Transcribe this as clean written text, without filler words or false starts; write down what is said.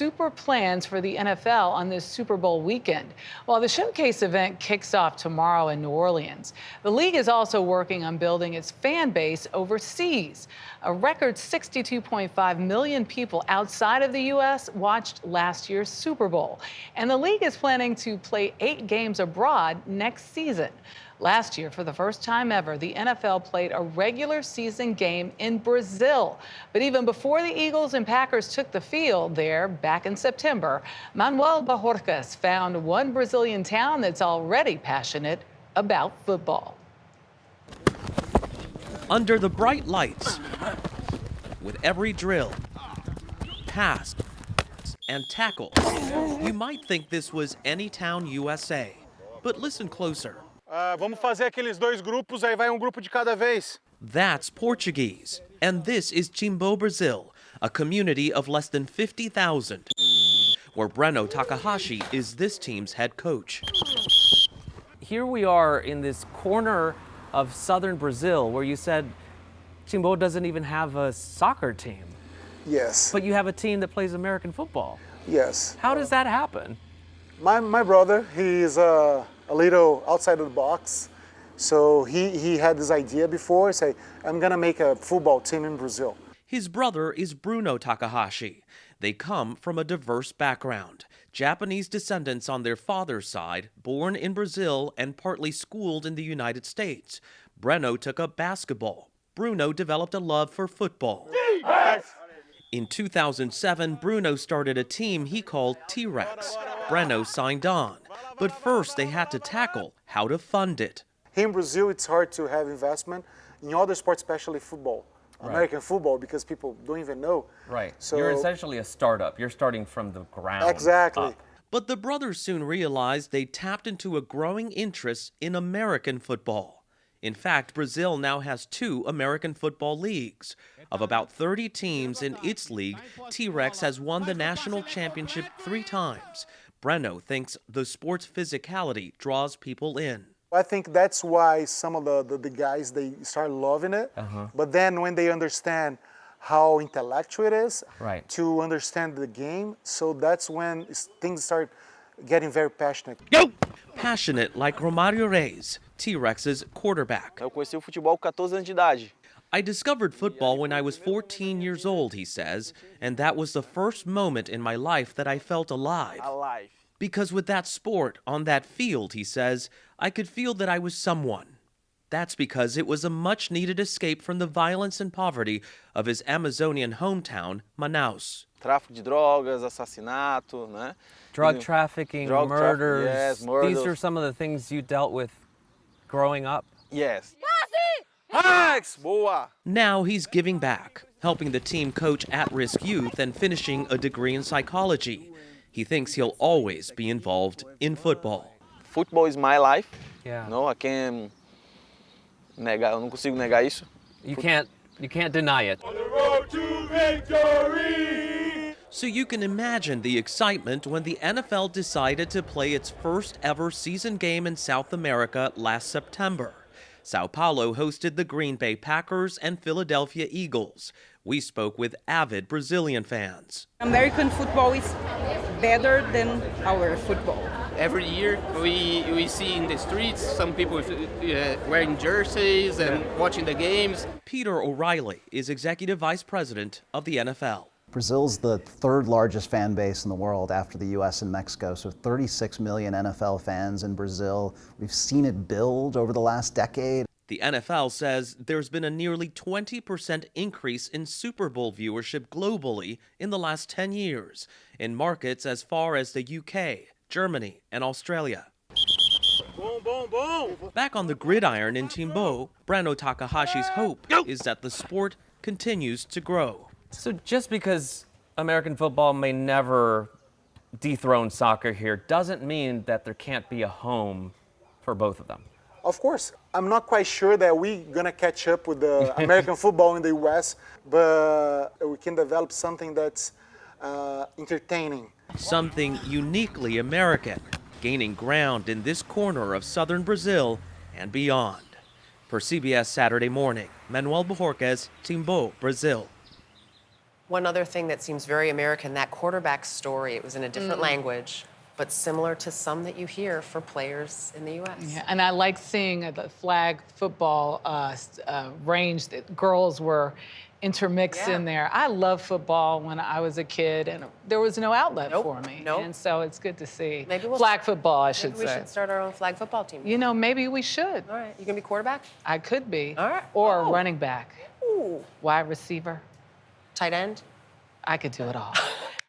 super plans for the NFL on this Super Bowl weekend. While the showcase event kicks off tomorrow in New Orleans, the league is also working on building its fan base overseas. A record 62.5 million people outside of the U.S. watched last year's Super Bowl. And the league is planning to play 8 games abroad next season. Last year, for the first time ever, the NFL played a regular season game in Brazil. But even before the Eagles and Packers took the field there back in September, Manuel Bajorquez found one Brazilian town that's already passionate about football. Under the bright lights, with every drill, pass, and tackle, you might think this was any town USA. But listen closer. Vamos fazer aqueles 2 grupos, aí vai grupo de cada vez. That's Portuguese, and this is Timbó, Brazil, a community of less than 50,000, where Breno Takahashi is this team's head coach. Here we are in this corner of southern Brazil where you said Timbó doesn't even have a soccer team. Yes. But you have a team that plays American football. Yes. How does that happen? My brother, he's a little outside of the box. So he had this idea before, say, I'm gonna make a football team in Brazil. His brother is Bruno Takahashi. They come from a diverse background. Japanese descendants on their father's side, born in Brazil and partly schooled in the United States. Breno took up basketball. Bruno developed a love for football. In 2007, Bruno started a team he called T-Rex. Breno signed on. But first they had to tackle how to fund it. Here in Brazil, it's hard to have investment in other sports, especially football. Right. American football, because people don't even know. Right. So You're essentially a startup. You're starting from the ground exactly. up. But the brothers soon realized they tapped into a growing interest in American football. In fact, Brazil now has 2 American football leagues. Of about 30 teams in its league, T-Rex has won the national championship 3 times. Breno thinks the sport's physicality draws people in. I think that's why some of the guys, they start loving it. But then when they understand how intellectual it is, Right. to understand the game, so that's when things start getting very passionate. Go! Passionate like Romário Reis, T-Rex's quarterback. Eu conheci o futebol com 14 anos de idade. I discovered football when I was 14 years old, he says, and that was the first moment in my life that I felt alive. Alive. Because with that sport, on that field, he says, I could feel that I was someone. That's because it was a much-needed escape from the violence and poverty of his Amazonian hometown, Manaus. Tráfico de drogas, assassinato, né? Drug trafficking, Drug murders. yes, murders. These are some of the things you dealt with growing up. Yes. Max! Boa! Now he's giving back, helping the team coach at-risk youth and finishing a degree in psychology. He thinks he'll always be involved in football. Football is my life. Yeah. No, I can't negar, eu não consigo negar isso. You can't deny it. On the road to victory! So you can imagine the excitement when the NFL decided to play its first ever season game in South America last September. Sao Paulo hosted the Green Bay Packers and Philadelphia Eagles. We spoke with avid Brazilian fans. American football is better than our football. Every year we see in the streets some people wearing jerseys and watching the games. Peter O'Reilly is executive vice president of the NFL. Brazil's the 3rd largest fan base in the world after the US and Mexico, so 36 million NFL fans in Brazil. We've seen it build over the last decade. The NFL says there's been a nearly 20% increase in Super Bowl viewership globally in the last 10 years, in markets as far as the UK, Germany, and Australia. Boom, boom, boom! Back on the gridiron in Timbó, Breno Takahashi's hope is that the sport continues to grow. So just because American football may never dethrone soccer here doesn't mean that there can't be a home for both of them. Of course, I'm not quite sure that we're gonna catch up with the American football in the US, but we can develop something that's entertaining. Something uniquely American, gaining ground in this corner of southern Brazil and beyond. For CBS Saturday Morning, Manuel Bajorquez, Timbó, Brazil. One other thing that seems very American, that quarterback story, it was in a different language, but similar to some that you hear for players in the U.S. Yeah, and I like seeing the flag football range that girls were intermixed in there. I loved football when I was a kid, and there was no outlet for me. And so it's good to see. Maybe we'll flag football, I should Maybe we say. should start our own flag football team. You know, maybe we should. All right, you gonna be quarterback? I could be. All right. Or running back. Ooh. Wide receiver. Tight end? I could do it all.